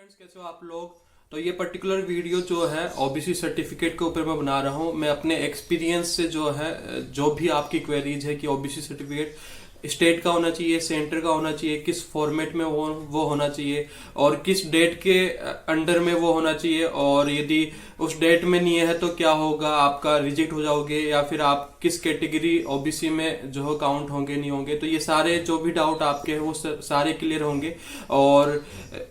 Friends, कैसे हो आप लोग। तो ये पर्टिकुलर वीडियो जो है ओबीसी सर्टिफिकेट के ऊपर मैं बना रहा हूँ। मैं अपने एक्सपीरियंस से जो है, जो भी आपकी क्वेरीज है कि ओबीसी सर्टिफिकेट स्टेट का होना चाहिए, सेंटर का होना चाहिए, किस फॉर्मेट में वो होना चाहिए और किस डेट के अंडर में वो होना चाहिए, और यदि उस डेट में नहीं है तो क्या होगा, आपका रिजेक्ट हो जाओगे या फिर आप किस कैटेगरी ओबीसी में जो है काउंट होंगे नहीं होंगे। तो ये सारे जो भी डाउट आपके हैं वो सारे क्लियर होंगे, और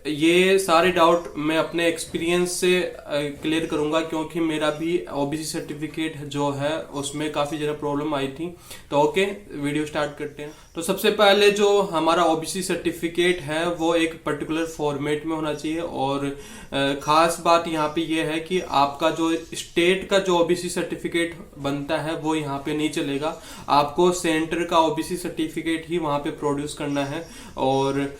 ये सारे डाउट मैं अपने एक्सपीरियंस से क्लियर करूंगा, क्योंकि मेरा भी ओबीसी सर्टिफिकेट जो है उसमें काफी ज्यादा प्रॉब्लम आई थी। तो ओके, वीडियो स्टार्ट करते हैं। तो सबसे पहले जो हमारा ओबीसी सर्टिफिकेट है वो एक पर्टिकुलर फॉर्मेट में होना चाहिए, और खास बात यहाँ पे ये है कि आपका जो स्टेट का जो ओबीसी सर्टिफिकेट बनता है वो यहाँ पे नहीं चलेगा। आपको सेंटर का ओबीसी सर्टिफिकेट ही वहां पे प्रोड्यूस करना है। और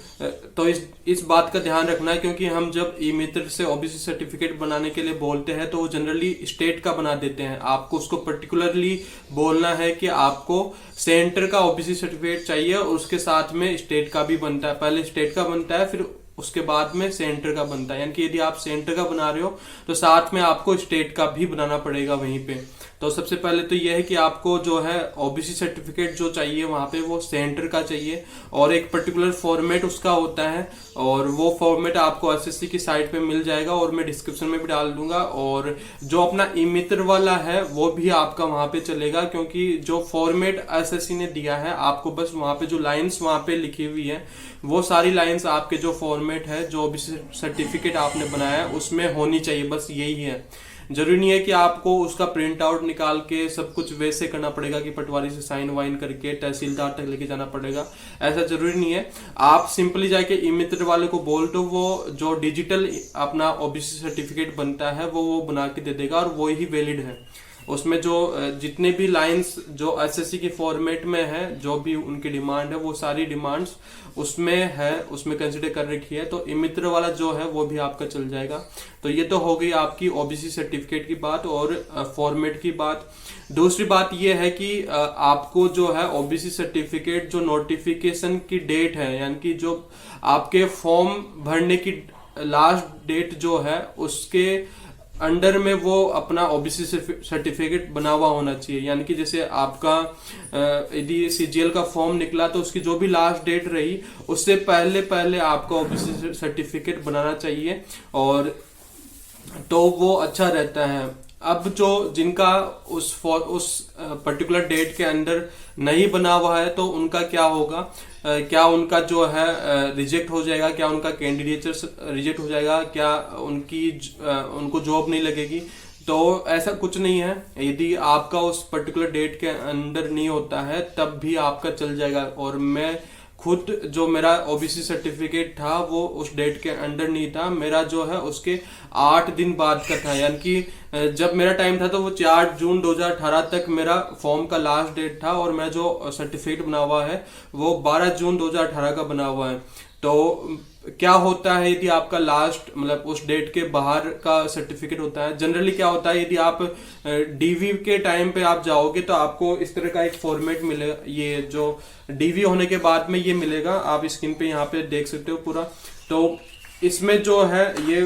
तो इस बात का ध्यान रखना है, क्योंकि हम जब ई मित्र से ओबीसी सर्टिफिकेट बनाने के लिए बोलते हैं तो वो जनरली स्टेट का बना देते हैं। आपको उसको पर्टिकुलरली बोलना है कि आपको सेंटर का ओबीसी सर्टिफिकेट चाहिए, और उसके साथ में स्टेट का भी बनता है। पहले स्टेट का बनता है, फिर उसके बाद में सेंटर का बनता है। यानी कि यदि आप सेंटर का बना रहे हो तो साथ में आपको स्टेट का भी बनाना पड़ेगा वहीं पे। तो सबसे पहले तो यह है कि आपको जो है ओबीसी सर्टिफिकेट जो चाहिए वहां पे वो सेंटर का चाहिए, और एक पर्टिकुलर फॉर्मेट उसका होता है, और वो फॉर्मेट आपको एसएससी की साइट पे मिल जाएगा, और मैं डिस्क्रिप्शन में भी डाल दूंगा। और जो अपना ई मित्र वाला है वो भी आपका वहां पे चलेगा, क्योंकि जो फॉर्मेट एसएससी ने दिया है आपको, बस वहां पे जो लाइंस वहां पे लिखी हुई है वो सारी लाइंस आपके जो फॉर्मेट है, जो ओबीसी सर्टिफिकेट आपने बनाया है उसमें होनी चाहिए, बस यही है। जरूरी नहीं है कि आपको उसका प्रिंट आउट निकाल के सब कुछ वैसे करना पड़ेगा कि पटवारी से साइन वाइन करके तहसीलदार तक लेके जाना पड़ेगा, ऐसा जरूरी नहीं है। आप सिंपली जाके ई मित्र वाले को बोल दो, वो जो डिजिटल अपना ओबीसी सर्टिफिकेट बनता है वो बना के दे देगा, और वो ही वैलिड है। उसमें जो जितने भी लाइंस जो एसएससी की फॉर्मेट में है, जो भी उनकी डिमांड है वो सारी डिमांड्स उसमें है, उसमें कंसिडर कर रखी है। तो ई मित्र वाला जो है वो भी आपका चल जाएगा। तो ये तो हो गई आपकी ओबीसी सर्टिफिकेट की बात और फॉर्मेट की बात। दूसरी बात ये है कि आपको जो है ओबीसी सर्टिफिकेट जो नोटिफिकेशन की डेट है, यानी कि जो आपके फॉर्म भरने की लास्ट डेट जो है उसके अंडर में वो अपना ओबीसी सर्टिफिकेट बना हुआ होना चाहिए। यानी कि जैसे आपका यदि सीजीएल का फॉर्म निकला तो उसकी जो भी लास्ट डेट रही उससे पहले पहले आपका ओबीसी सर्टिफिकेट बनाना चाहिए, और तो वो अच्छा रहता है। अब जो जिनका उस पर्टिकुलर डेट के अंदर नहीं बना हुआ है तो उनका क्या होगा, क्या उनका जो है रिजेक्ट हो जाएगा, क्या उनका कैंडिडेचर रिजेक्ट हो जाएगा, क्या उनको जॉब नहीं लगेगी। तो ऐसा कुछ नहीं है, यदि आपका उस पर्टिकुलर डेट के अंदर नहीं होता है तब भी आपका चल जाएगा। और मैं खुद जो मेरा ओबीसी सर्टिफिकेट था वो उस डेट के अंडर नहीं था, मेरा जो है उसके 8 दिन बाद का था। यानी कि जब मेरा टाइम था तो वो 4 जून 2018 तक मेरा फॉर्म का लास्ट डेट था, और मेरा जो सर्टिफिकेट बना हुआ है वो 12 जून 2018 का बना हुआ है। तो क्या होता है यदि आपका लास्ट मतलब उस डेट के बाहर का सर्टिफिकेट होता है, जनरली क्या होता है यदि आप डीवी के टाइम पे आप जाओगे तो आपको इस तरह का एक फॉर्मेट मिलेगा। ये जो डीवी होने के बाद में ये मिलेगा, आप स्क्रीन पे यहाँ पे देख सकते हो पूरा। तो इसमें जो है ये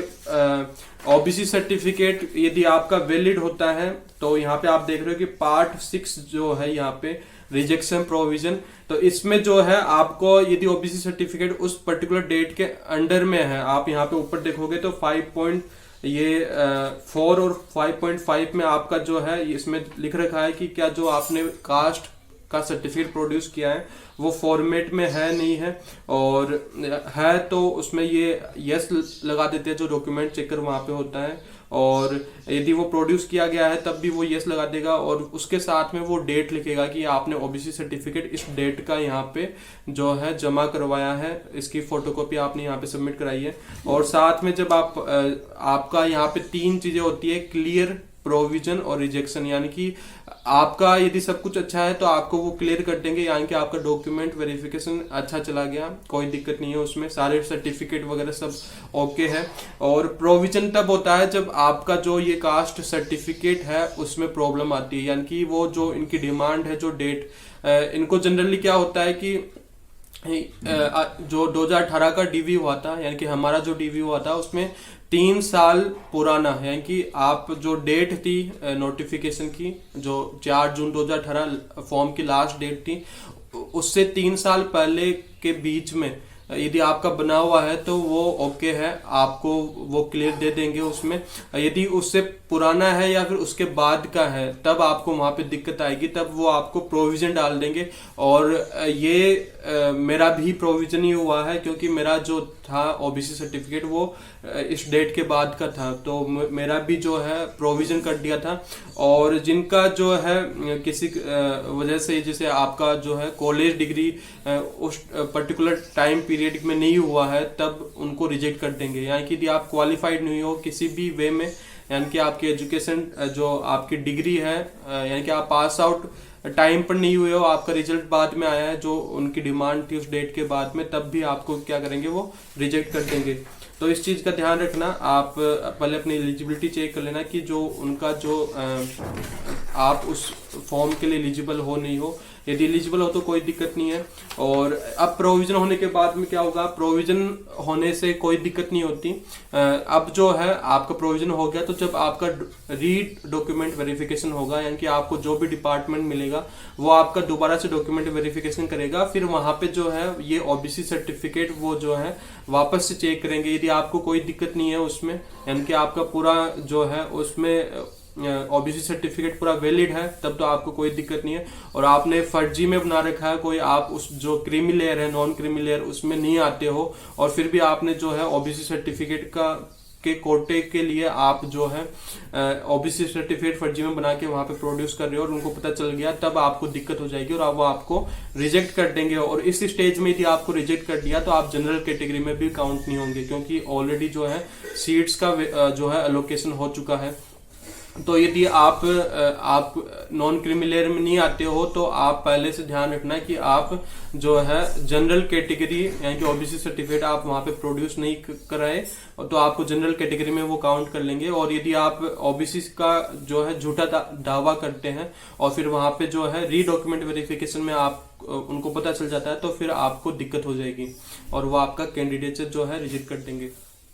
ओबीसी सर्टिफिकेट यदि आपका वैलिड होता है तो यहाँ पे आप देख रहे हो कि पार्ट 6 जो है यहाँ पे रिजेक्शन प्रोविजन। तो इसमें जो है आपको यदि ओबीसी सर्टिफिकेट उस पर्टिकुलर डेट के अंडर में है, आप यहाँ पे ऊपर देखोगे तो 5.4 और 5.5 में आपका जो है इसमें लिख रखा है कि क्या जो आपने कास्ट का सर्टिफिकेट प्रोड्यूस किया है वो फॉर्मेट में है नहीं है, और है तो उसमें ये यस लगा देते हैं जो डॉक्यूमेंट चेकर वहां पे होता है, और यदि वो प्रोड्यूस किया गया है तब भी वो यस लगा देगा, और उसके साथ में वो डेट लिखेगा कि आपने ओबीसी सर्टिफिकेट इस डेट का यहाँ पे जो है जमा करवाया है, इसकी फोटोकॉपी आपने यहाँ पे सबमिट कराई है। और साथ में जब आपका यहाँ पे 3 चीजें होती है, क्लियर, प्रोविजन और रिजेक्शन। यानी कि आपका यदि सब कुछ अच्छा है तो आपको वो क्लियर कर देंगे, यानी कि आपका डॉक्यूमेंट वेरिफिकेशन अच्छा चला गया, कोई दिक्कत नहीं है उसमें, सारे सर्टिफिकेट वगैरह सब ओके है। और प्रोविजन तब होता है जब आपका जो ये कास्ट सर्टिफिकेट है उसमें प्रॉब्लम आती है, यानी कि वो जो इनकी डिमांड है, जो डेट, इनको जनरली क्या होता है कि जो 2018 का डीवी हुआ था, यानी कि हमारा जो डीवी हुआ था उसमें 3 साल पुराना, यानी कि आप जो डेट थी नोटिफिकेशन की, जो 4 जून 2018 फॉर्म की लास्ट डेट थी, उससे 3 साल पहले के बीच में यदि आपका बना हुआ है तो वो ओके है, आपको वो क्लियर दे देंगे उसमें। यदि उससे पुराना है या फिर उसके बाद का है तब आपको वहां पे दिक्कत आएगी, तब वो आपको प्रोविजन डाल देंगे। और ये मेरा भी प्रोविजन ही हुआ है, क्योंकि मेरा जो था ओबीसी सर्टिफिकेट वो इस डेट के बाद का था, तो मेरा भी जो है प्रोविजन कर दिया था। और जिनका जो है किसी वजह से, जैसे आपका जो है कॉलेज डिग्री उस पर्टिकुलर टाइम पीरियड में नहीं हुआ है, तब उनको रिजेक्ट कर देंगे। यानी कि यदि आप क्वालिफाइड नहीं हो किसी भी वे में, यानी कि आपकी एजुकेशन जो आपकी डिग्री है, यानी कि आप पास आउट टाइम पर नहीं हुए हो, आपका रिजल्ट बाद में आया है जो उनकी डिमांड थी उस डेट के बाद में, तब भी आपको क्या करेंगे, वो रिजेक्ट कर देंगे। तो इस चीज का ध्यान रखना, आप पहले अपनी एलिजिबिलिटी चेक कर लेना कि जो उनका जो आप उस फॉर्म के लिए एलिजिबल हो नहीं हो। यदि एलिजिबल हो तो कोई दिक्कत नहीं है। और अब प्रोविजन होने के बाद में क्या होगा, प्रोविजन होने से कोई दिक्कत नहीं होती। अब जो है आपका प्रोविजन हो गया, तो जब आपका रीड डॉक्यूमेंट वेरिफिकेशन होगा, यानी कि आपको जो भी डिपार्टमेंट मिलेगा वो आपका दोबारा से डॉक्यूमेंट वेरिफिकेशन करेगा। फिर वहां पे जो है ये ओबीसी सर्टिफिकेट वो जो है वापस से चेक करेंगे। यदि आपको कोई दिक्कत नहीं है उसमें, यानी कि आपका पूरा जो है उसमें ओबीसी सर्टिफिकेट पूरा वैलिड है, तब तो आपको कोई दिक्कत नहीं है। और आपने फर्जी में बना रखा है कोई, आप उस जो क्रीमी लेयर है, नॉन क्रीमी लेयर, उसमें नहीं आते हो, और फिर भी आपने जो है ओबीसी सर्टिफिकेट के कोटे के लिए आप जो है ओबीसी सर्टिफिकेट फर्जी में बना के वहां पे प्रोड्यूस कर रहे हो और उनको पता चल गया, तब आपको दिक्कत हो जाएगी और वो आपको रिजेक्ट कर देंगे। और इस स्टेज में यदि आपको रिजेक्ट कर दिया तो आप जनरल कैटेगरी में भी काउंट नहीं होंगे, क्योंकि ऑलरेडी जो है सीट्स का जो है एलोकेशन हो चुका है। तो यदि आप नॉन क्रीमी लेयर में नहीं आते हो तो आप पहले से ध्यान रखना कि आप जो है जनरल कैटेगरी, यानी कि ओबीसी सर्टिफिकेट आप वहां पे प्रोड्यूस नहीं कराए तो आपको जनरल कैटेगरी में वो काउंट कर लेंगे। और यदि आप ओबीसी का जो है झूठा दावा करते हैं और फिर वहां पे जो है री डॉक्यूमेंट वेरिफिकेशन में आप उनको पता चल जाता है, तो फिर आपको दिक्कत हो जाएगी और वो आपका कैंडिडेट जो है रिजेक्ट कर देंगे।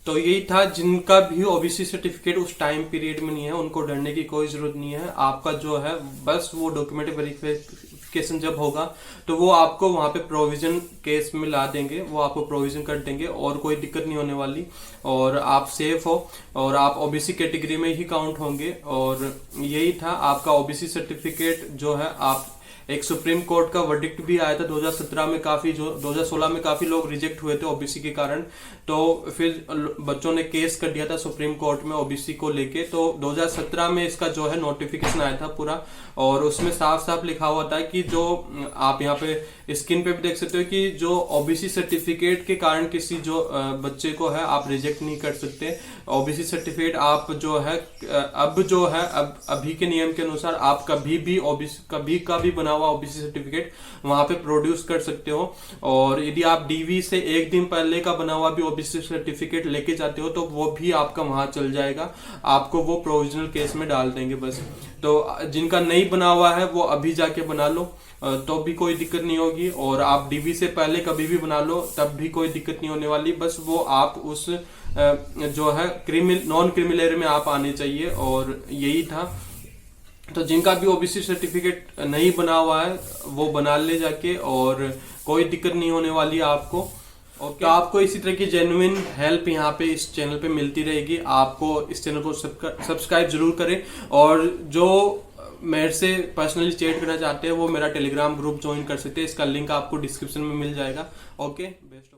तो यही था, जिनका भी ओबीसी सर्टिफिकेट उस टाइम पीरियड में नहीं है उनको डरने की कोई जरूरत नहीं है। आपका जो है बस वो डॉक्यूमेंट वेरिफिकेशन जब होगा तो वो आपको वहां पे प्रोविजन केस में ला देंगे, वो आपको प्रोविजन कर देंगे और कोई दिक्कत नहीं होने वाली, और आप सेफ हो और आप ओबीसी कैटेगरी में ही काउंट होंगे। और यही था आपका ओबीसी सर्टिफिकेट जो है। आप एक सुप्रीम कोर्ट का वर्डिक्ट भी आया था 2017 में, 2016 में काफी लोग रिजेक्ट हुए थे ओबीसी के कारण, तो फिर बच्चों ने केस कर दिया था सुप्रीम कोर्ट में ओबीसी को लेके। तो 2017 में इसका जो है नोटिफिकेशन आया था पूरा, और उसमें साफ साफ लिखा हुआ था कि जो आप यहाँ पे स्क्रीन पे भी देख सकते हो कि जो ओबीसी सर्टिफिकेट के कारण किसी जो बच्चे को है आप रिजेक्ट नहीं कर सकते। ओबीसी सर्टिफिकेट आप जो है अब अभी के नियम के अनुसार आप कभी का भी बना हुआ ओबीसी सर्टिफिकेट वहां पे प्रोड्यूस कर सकते हो। और यदि आप डीवी से एक दिन पहले का बना हुआ भी ओबीसी सर्टिफिकेट लेके जाते हो तो वो भी आपका वहां चल जाएगा, आपको वो प्रोविजनल केस में डाल देंगे बस। तो जिनका नहीं बना हुआ है वो अभी जाके बना लो तो भी कोई दिक्कत नहीं होगी, और आप डीवी से पहले कभी भी बना लो तब भी कोई दिक्कत नहीं होने वाली। बस वो आप उस जो है नॉन क्रीमी लेयर में आप आने चाहिए, और यही था। तो जिनका भी ओबीसी सर्टिफिकेट नहीं बना हुआ है वो बना ले जाके, और कोई दिक्कत नहीं होने वाली आपको। और तो आपको इसी तरह की जेन्युइन हेल्प यहाँ पे इस चैनल पे मिलती रहेगी। आपको इस चैनल को सब्सक्राइब जरूर करें, और जो मेरे से पर्सनली चैट करना चाहते हैं वो मेरा टेलीग्राम ग्रुप ज्वाइन कर सकते हैं। इसका लिंक आपको डिस्क्रिप्शन में मिल जाएगा। Okay, best.